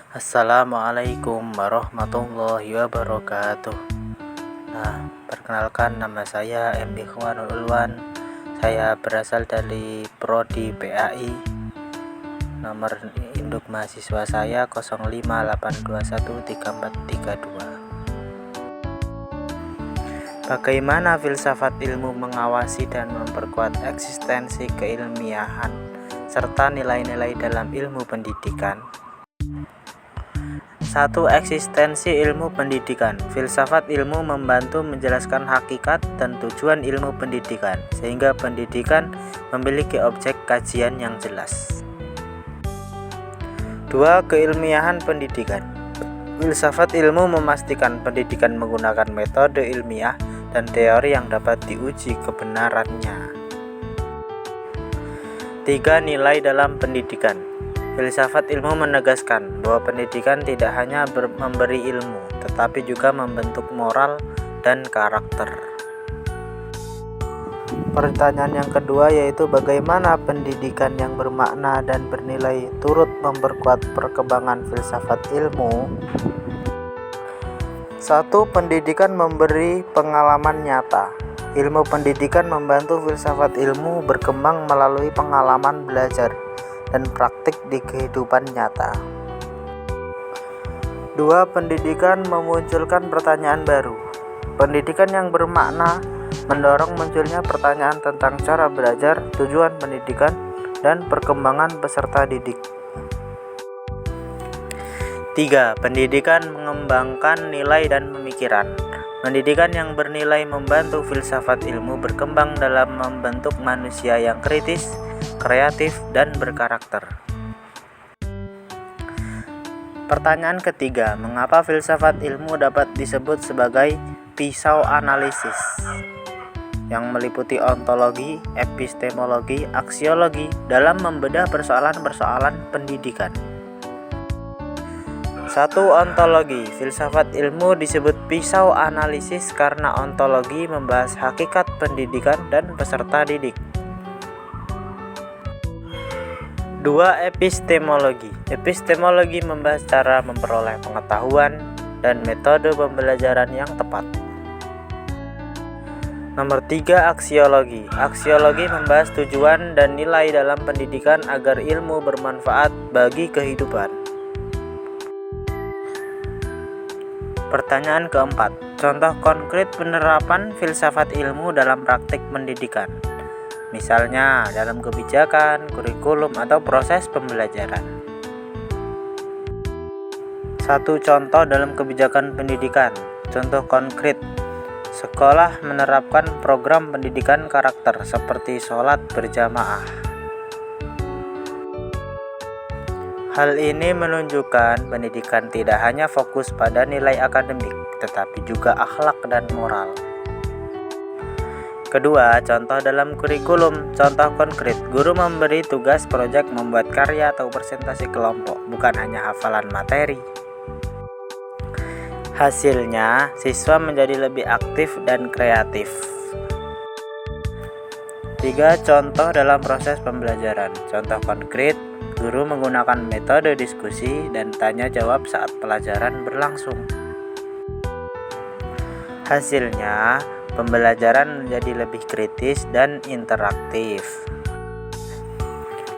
Assalamualaikum warahmatullahi wabarakatuh. Perkenalkan, nama saya M. Ikhwanul Ulwan. Saya berasal dari Prodi PAI. Nomor induk mahasiswa saya 058213432. Bagaimana filsafat ilmu mengawasi dan memperkuat eksistensi keilmiahan serta nilai-nilai dalam ilmu pendidikan? 1. Eksistensi ilmu pendidikan. Filsafat ilmu membantu menjelaskan hakikat dan tujuan ilmu pendidikan, sehingga pendidikan memiliki objek kajian yang jelas. 2. Keilmiahan pendidikan. Filsafat ilmu memastikan pendidikan menggunakan metode ilmiah dan teori yang dapat diuji kebenarannya. 3. Nilai dalam pendidikan. Filsafat ilmu menegaskan bahwa pendidikan tidak hanya memberi ilmu, tetapi juga membentuk moral dan karakter. Pertanyaan yang kedua yaitu bagaimana pendidikan yang bermakna dan bernilai turut memperkuat perkembangan filsafat ilmu? 1. Pendidikan memberi pengalaman nyata. Ilmu pendidikan membantu filsafat ilmu berkembang melalui pengalaman belajar dan praktik di kehidupan nyata. 2. Pendidikan memunculkan pertanyaan baru. Pendidikan yang bermakna mendorong munculnya pertanyaan tentang cara belajar, tujuan pendidikan, dan perkembangan peserta didik. 3. Pendidikan mengembangkan nilai dan pemikiran. Pendidikan yang bernilai membantu filsafat ilmu berkembang dalam membentuk manusia yang kritis, kreatif, dan berkarakter. Pertanyaan ketiga, mengapa filsafat ilmu dapat disebut sebagai pisau analisis yang meliputi ontologi, epistemologi, aksiologi dalam membedah persoalan-persoalan pendidikan? 1. Ontologi. Filsafat ilmu disebut pisau analisis karena ontologi membahas hakikat pendidikan dan peserta didik. 2. Epistemologi. Epistemologi membahas cara memperoleh pengetahuan dan metode pembelajaran yang tepat. Nomor 3. Aksiologi. Aksiologi membahas tujuan dan nilai dalam pendidikan agar ilmu bermanfaat bagi kehidupan. Pertanyaan keempat, contoh konkret penerapan filsafat ilmu dalam praktik pendidikan. Misalnya dalam kebijakan, kurikulum, atau proses pembelajaran. 1. Contoh dalam kebijakan pendidikan. Contoh konkret, sekolah menerapkan program pendidikan karakter seperti sholat berjamaah. Hal ini menunjukkan pendidikan tidak hanya fokus pada nilai akademik, tetapi juga akhlak dan moral. Kedua, contoh dalam kurikulum. Contoh konkret, guru memberi tugas proyek membuat karya atau presentasi kelompok, bukan hanya hafalan materi. Hasilnya, siswa menjadi lebih aktif dan kreatif. 3. Contoh dalam proses pembelajaran. Contoh konkret, guru menggunakan metode diskusi dan tanya jawab saat pelajaran berlangsung. Hasilnya, pembelajaran menjadi lebih kritis dan interaktif.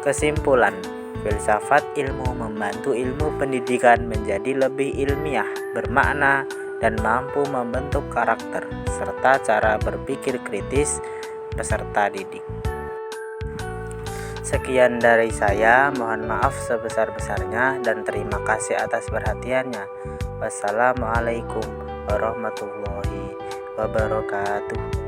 Kesimpulan, filsafat ilmu membantu ilmu pendidikan menjadi lebih ilmiah, bermakna, dan mampu membentuk karakter serta cara berpikir kritis peserta didik. Sekian dari saya, mohon maaf sebesar-besarnya dan terima kasih atas perhatiannya. Wassalamualaikum warahmatullahi wabarakatuh.